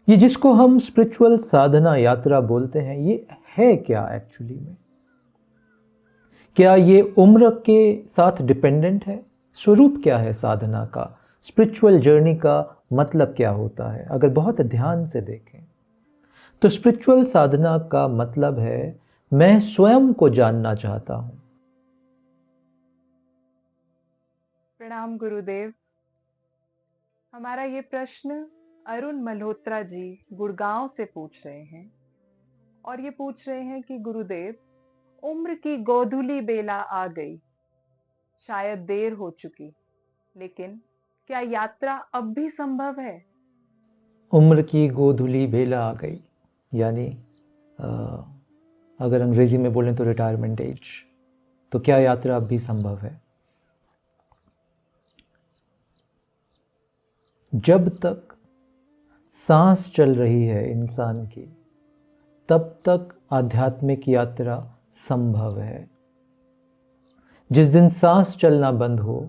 ये जिसको हम स्पिरिचुअल साधना यात्रा बोलते हैं, ये है क्या एक्चुअली में? क्या ये उम्र के साथ डिपेंडेंट है? स्वरूप क्या है साधना का? स्पिरिचुअल जर्नी का मतलब क्या होता है? अगर बहुत ध्यान से देखें तो स्पिरिचुअल साधना का मतलब है मैं स्वयं को जानना चाहता हूं। प्रणाम गुरुदेव। हमारा ये प्रश्न अरुण मल्होत्रा जी गुड़गांव से पूछ रहे हैं और ये पूछ रहे हैं कि गुरुदेव, उम्र की गोधूली बेला आ गई, शायद देर हो चुकी, लेकिन क्या यात्रा अब भी संभव है? उम्र की गोधूली बेला आ गई, यानी अगर अंग्रेजी में बोलें तो रिटायरमेंट एज। तो क्या यात्रा अब भी संभव है? जब तक सांस चल रही है इंसान की, तब तक आध्यात्मिक यात्रा संभव है। जिस दिन सांस चलना बंद हो,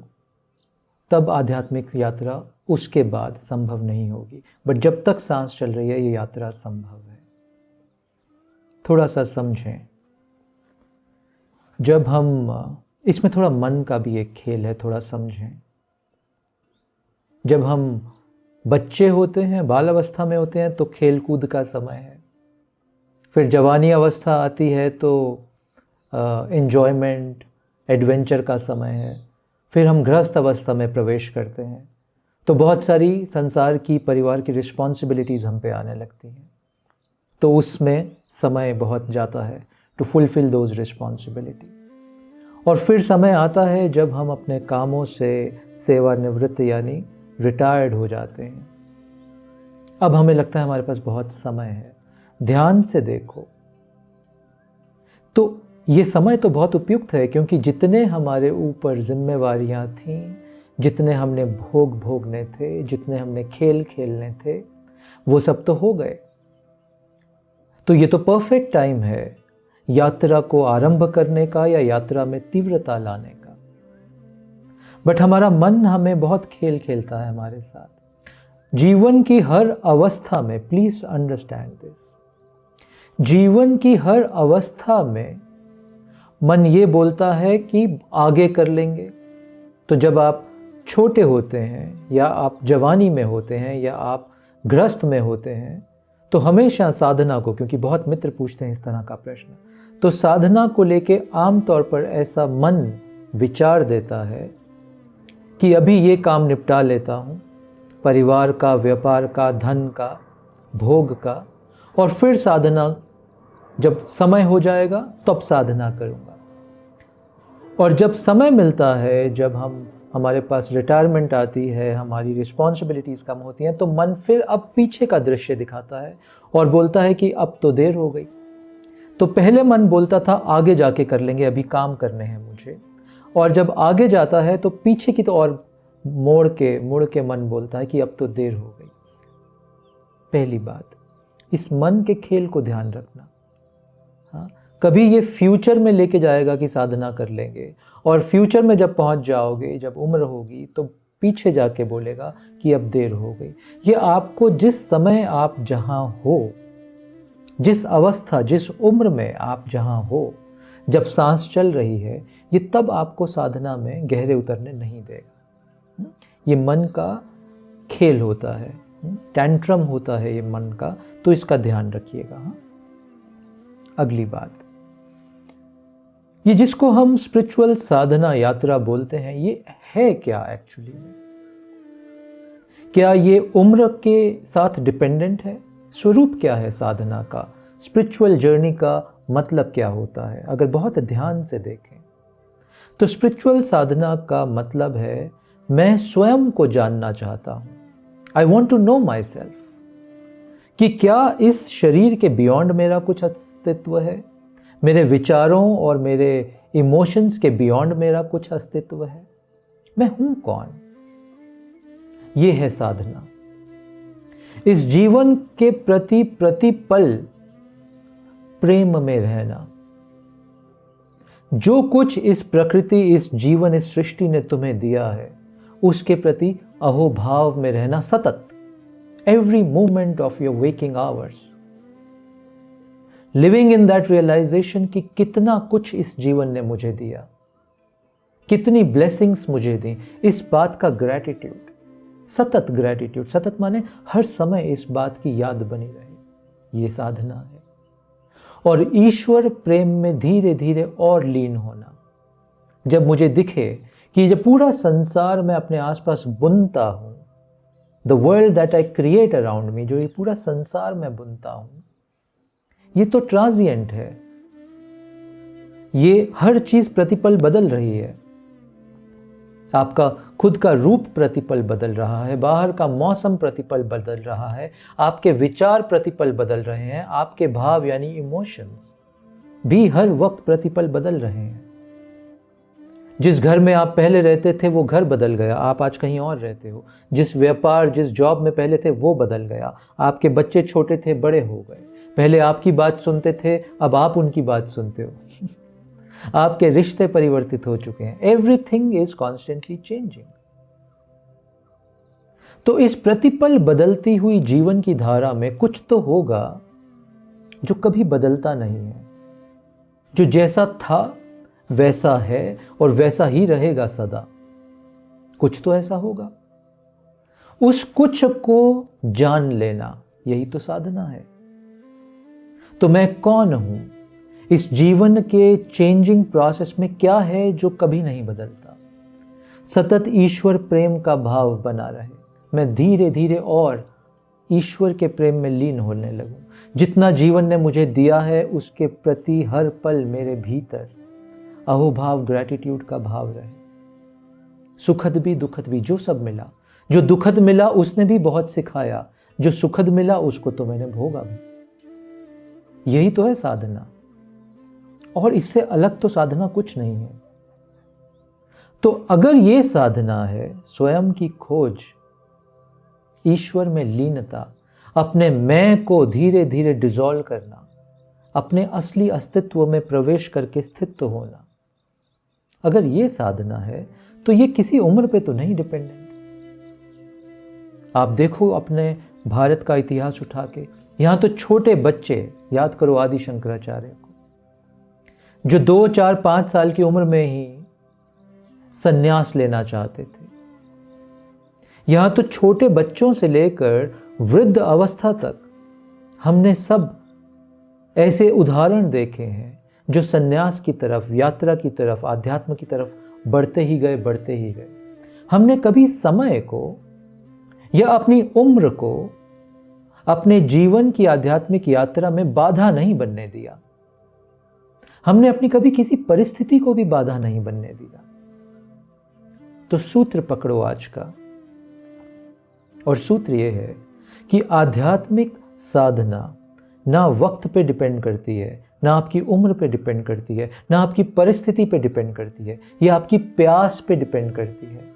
तब आध्यात्मिक यात्रा उसके बाद संभव नहीं होगी। बट जब तक सांस चल रही है, ये यात्रा संभव है। थोड़ा सा समझें। जब हम इसमें थोड़ा मन का भी एक खेल है, थोड़ा समझें। जब हम बच्चे होते हैं, बाल अवस्था में होते हैं, तो खेल कूद का समय है। फिर जवानी अवस्था आती है तो एन्जॉयमेंट, एडवेंचर का समय है। फिर हम गृहस्थ अवस्था में प्रवेश करते हैं तो बहुत सारी संसार की, परिवार की रिस्पॉन्सिबिलिटीज़ हम पे आने लगती हैं। तो उसमें समय बहुत जाता है टू फुलफिल दोज रिस्पॉन्सिबिलिटी। और फिर समय आता है जब हम अपने कामों से सेवानिवृत्त यानी रिटायर्ड हो जाते हैं। अब हमें लगता है हमारे पास बहुत समय है। ध्यान से देखो तो ये समय तो बहुत उपयुक्त है, क्योंकि जितने हमारे ऊपर जिम्मेवारियां थीं, जितने हमने भोग भोगने थे, जितने हमने खेल खेलने थे, वो सब तो हो गए। तो ये तो परफेक्ट टाइम है यात्रा को आरंभ करने का या यात्रा में तीव्रता लाने का। बट हमारा मन हमें बहुत खेल खेलता है हमारे साथ। जीवन की हर अवस्था में, प्लीज अंडरस्टैंड दिस, जीवन की हर अवस्था में मन ये बोलता है कि आगे कर लेंगे। तो जब आप छोटे होते हैं, या आप जवानी में होते हैं, या आप गृहस्थ में होते हैं, तो हमेशा साधना को, क्योंकि बहुत मित्र पूछते हैं इस तरह का प्रश्न, तो साधना को लेके आमतौर पर ऐसा मन विचार देता है कि अभी ये काम निपटा लेता हूँ, परिवार का, व्यापार का, धन का, भोग का, और फिर साधना जब समय हो जाएगा तब साधना करूँगा। और जब समय मिलता है, जब हमारे पास रिटायरमेंट आती है, हमारी रिस्पॉन्सिबिलिटीज़ कम होती हैं, तो मन फिर अब पीछे का दृश्य दिखाता है और बोलता है कि अब तो देर हो गई। तो पहले मन बोलता था आगे जाके कर लेंगे, अभी काम करने हैं मुझे। और जब आगे जाता है तो पीछे की तो और मुड़ के मन बोलता है कि अब तो देर हो गई। पहली बात, इस मन के खेल को ध्यान रखना। हाँ, कभी ये फ्यूचर में लेके जाएगा कि साधना कर लेंगे, और फ्यूचर में जब पहुंच जाओगे, जब उम्र होगी, तो पीछे जाके बोलेगा कि अब देर हो गई। ये आपको जिस समय आप जहां हो, जिस अवस्था, जिस उम्र में आप जहां हो, जब सांस चल रही है, ये तब आपको साधना में गहरे उतरने नहीं देगा। ये मन का खेल होता है, टैंट्रम होता है ये मन का, तो इसका ध्यान रखिएगा। हाँ, अगली बात, ये जिसको हम स्पिरिचुअल साधना यात्रा बोलते हैं, ये है क्या एक्चुअली में? क्या ये उम्र के साथ डिपेंडेंट है? स्वरूप क्या है साधना का? स्पिरिचुअल जर्नी का मतलब क्या होता है? अगर बहुत ध्यान से देखें तो स्पिरिचुअल साधना का मतलब है मैं स्वयं को जानना चाहता हूं। I want to know myself, कि क्या इस शरीर के बियॉन्ड मेरा कुछ अस्तित्व है, मेरे विचारों और मेरे इमोशंस के बियॉन्ड मेरा कुछ अस्तित्व है, मैं हूं कौन? ये है साधना। इस जीवन के प्रति प्रतिपल प्रेम में रहना। जो कुछ इस प्रकृति, इस जीवन, इस सृष्टि ने तुम्हें दिया है, उसके प्रति अहोभाव में रहना सतत। every moment of your waking hours. Living in that realization कि कितना कुछ इस जीवन ने मुझे दिया, कितनी ब्लेसिंग्स मुझे दी, इस बात का ग्रैटिट्यूड, सतत ग्रैटिट्यूड, सतत माने हर समय इस बात की याद बनी रहे, ये साधना है। और ईश्वर प्रेम में धीरे धीरे और लीन होना। जब मुझे दिखे कि जब पूरा संसार मैं अपने आसपास बुनता हूं, the world that I create around me, जो ये पूरा संसार मैं बुनता हूं, ये तो ट्रांजिएंट है, ये हर चीज प्रतिपल बदल रही है। आपका खुद का रूप प्रतिपल बदल रहा है, बाहर का मौसम प्रतिपल बदल रहा है, आपके विचार प्रतिपल बदल रहे हैं, आपके भाव यानी इमोशंस भी हर वक्त प्रतिपल बदल रहे हैं। जिस घर में आप पहले रहते थे वो घर बदल गया, आप आज कहीं और रहते हो। जिस व्यापार, जिस जॉब में पहले थे वो बदल गया, आपके बच्चे छोटे थे बड़े हो गए, पहले आपकी बात सुनते थे अब आप उनकी बात सुनते हो। आपके रिश्ते परिवर्तित हो चुके हैं। Everything is constantly changing. तो इस प्रतिपल बदलती हुई जीवन की धारा में कुछ तो होगा जो कभी बदलता नहीं है, जो जैसा था वैसा है और वैसा ही रहेगा सदा। कुछ तो ऐसा होगा। उस कुछ को जान लेना, यही तो साधना है। तो मैं कौन हूं? इस जीवन के चेंजिंग प्रोसेस में क्या है जो कभी नहीं बदलता? सतत ईश्वर प्रेम का भाव बना रहे। मैं धीरे धीरे और ईश्वर के प्रेम में लीन होने लगूं। जितना जीवन ने मुझे दिया है उसके प्रति हर पल मेरे भीतर अहोभाव, ग्रैटिट्यूड का भाव रहे। सुखद भी दुखद भी, जो सब मिला, जो दुखद मिला उसने भी बहुत सिखाया, जो सुखद मिला उसको तो मैंने भोगा भी। यही तो है साधना, और इससे अलग तो साधना कुछ नहीं है। तो अगर ये साधना है, स्वयं की खोज, ईश्वर में लीनता, अपने मैं को धीरे धीरे डिसॉल्व करना, अपने असली अस्तित्व में प्रवेश करके स्थित होना, अगर ये साधना है तो ये किसी उम्र पे तो नहीं डिपेंडेंट। आप देखो अपने भारत का इतिहास उठा के, यहां तो छोटे बच्चे, याद करो आदि शंकराचार्य को, जो 2, 4, 5 साल की उम्र में ही संन्यास लेना चाहते थे। यहां तो छोटे बच्चों से लेकर वृद्ध अवस्था तक हमने सब ऐसे उदाहरण देखे हैं जो संन्यास की तरफ, यात्रा की तरफ, आध्यात्म की तरफ बढ़ते ही गए, बढ़ते ही गए। हमने कभी समय को या अपनी उम्र को अपने जीवन की आध्यात्मिक यात्रा में बाधा नहीं बनने दिया। हमने अपनी कभी किसी परिस्थिति को भी बाधा नहीं बनने दिया। तो सूत्र पकड़ो आज का, और सूत्र यह है कि आध्यात्मिक साधना ना वक्त पे डिपेंड करती है, ना आपकी उम्र पे डिपेंड करती है, ना आपकी परिस्थिति पे डिपेंड करती है, ये आपकी प्यास पे डिपेंड करती है।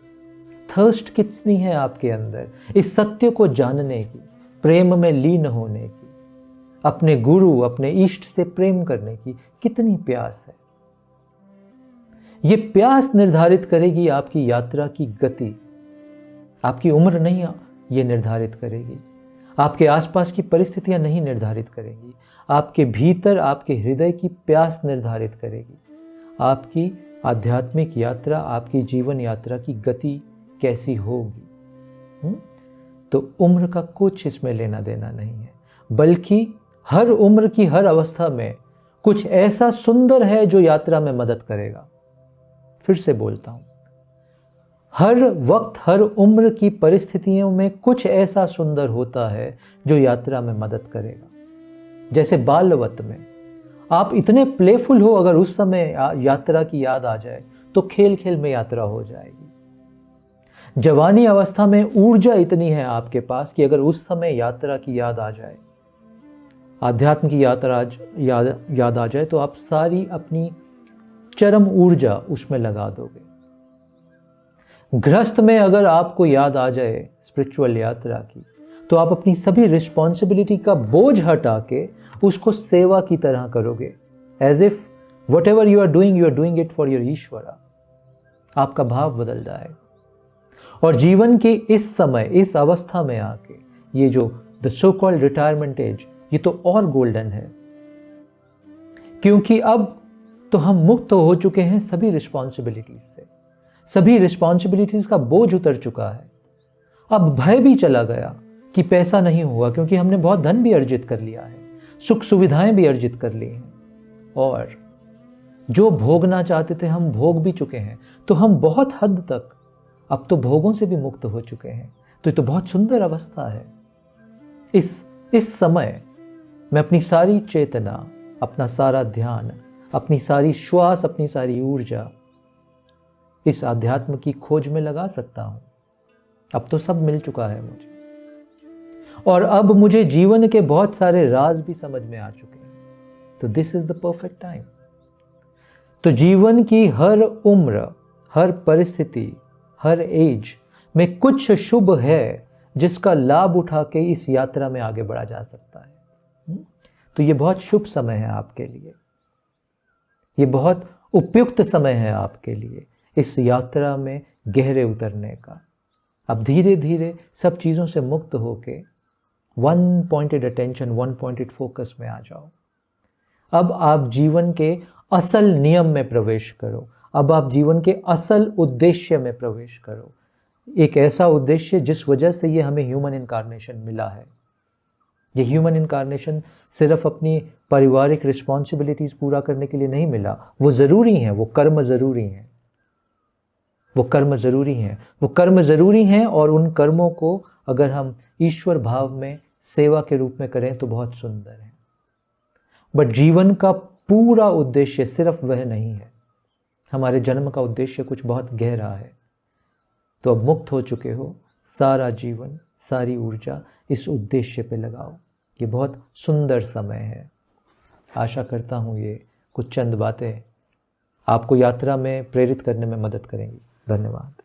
थर्स्ट कितनी है आपके अंदर इस सत्य को जानने की, प्रेम में लीन होने की, अपने गुरु, अपने इष्ट से प्रेम करने की कितनी प्यास है। ये प्यास निर्धारित करेगी आपकी यात्रा की गति। आपकी उम्र नहीं ये निर्धारित करेगी, आपके आसपास की परिस्थितियां नहीं निर्धारित करेंगी, आपके भीतर, आपके हृदय की प्यास निर्धारित करेगी आपकी आध्यात्मिक यात्रा, आपकी जीवन यात्रा की गति कैसी होगी। तो उम्र का कुछ इसमें लेना देना नहीं है, बल्कि हर उम्र की हर अवस्था में कुछ ऐसा सुंदर है जो यात्रा में मदद करेगा। फिर से बोलता हूं, हर वक्त, हर उम्र की परिस्थितियों में कुछ ऐसा सुंदर होता है जो यात्रा में मदद करेगा। जैसे बालवत में आप इतने प्लेफुल हो, अगर उस समय यात्रा की याद आ जाए तो खेल खेल में यात्रा हो जाएगी। जवानी अवस्था में ऊर्जा इतनी है आपके पास कि अगर उस समय यात्रा की याद आ जाए, आध्यात्म की यात्रा याद आ जाए, तो आप सारी अपनी चरम ऊर्जा उसमें लगा दोगे। गृहस्थ में अगर आपको याद आ जाए स्पिरिचुअल यात्रा की, तो आप अपनी सभी रिस्पॉन्सिबिलिटी का बोझ हटा के उसको सेवा की तरह करोगे। As if whatever you are doing it for your Ishwara. आपका भाव बदल जाएगा। और जीवन के इस समय, इस अवस्था में आके ये जो the so called retirement age, ये तो और गोल्डन है, क्योंकि अब तो हम मुक्त हो चुके हैं सभी रिस्पॉन्सिबिलिटीज से। सभी रिस्पॉन्सिबिलिटीज का बोझ उतर चुका है। अब भय भी चला गया कि पैसा नहीं हुआ, क्योंकि हमने बहुत धन भी अर्जित कर लिया है, सुख सुविधाएं भी अर्जित कर ली हैं, और जो भोगना चाहते थे हम भोग भी चुके हैं। तो हम बहुत हद तक अब तो भोगों से भी मुक्त हो चुके हैं। तो ये तो बहुत सुंदर अवस्था है। इस समय मैं अपनी सारी चेतना, अपना सारा ध्यान, अपनी सारी श्वास, अपनी सारी ऊर्जा इस आध्यात्म की खोज में लगा सकता हूं। अब तो सब मिल चुका है मुझे, और अब मुझे जीवन के बहुत सारे राज भी समझ में आ चुके हैं। तो this is the perfect time. तो जीवन की हर उम्र, हर परिस्थिति, हर एज में कुछ शुभ है जिसका लाभ उठा के इस यात्रा में आगे बढ़ा जा सकता है। तो ये बहुत शुभ समय है आपके लिए, ये बहुत उपयुक्त समय है आपके लिए इस यात्रा में गहरे उतरने का। अब धीरे धीरे सब चीज़ों से मुक्त होके one pointed attention, one pointed focus में आ जाओ। अब आप जीवन के असल नियम में प्रवेश करो। अब आप जीवन के असल उद्देश्य में प्रवेश करो। एक ऐसा उद्देश्य जिस वजह से ये हमें ह्यूमन इनकारनेशन मिला है। ये ह्यूमन इनकारनेशन सिर्फ अपनी पारिवारिक रिस्पॉन्सिबिलिटीज पूरा करने के लिए नहीं मिला। वो ज़रूरी हैं, वो कर्म ज़रूरी हैं, वो कर्म ज़रूरी हैं, वो कर्म ज़रूरी हैं। और उन कर्मों को अगर हम ईश्वर भाव में सेवा के रूप में करें तो बहुत सुंदर है। बट जीवन का पूरा उद्देश्य सिर्फ वह नहीं है। हमारे जन्म का उद्देश्य कुछ बहुत गहरा है। तो अब मुक्त हो चुके हो, सारा जीवन, सारी ऊर्जा इस उद्देश्य पे लगाओ। ये बहुत सुंदर समय है। आशा करता हूँ ये कुछ चंद बातें आपको यात्रा में प्रेरित करने में मदद करेंगी। धन्यवाद।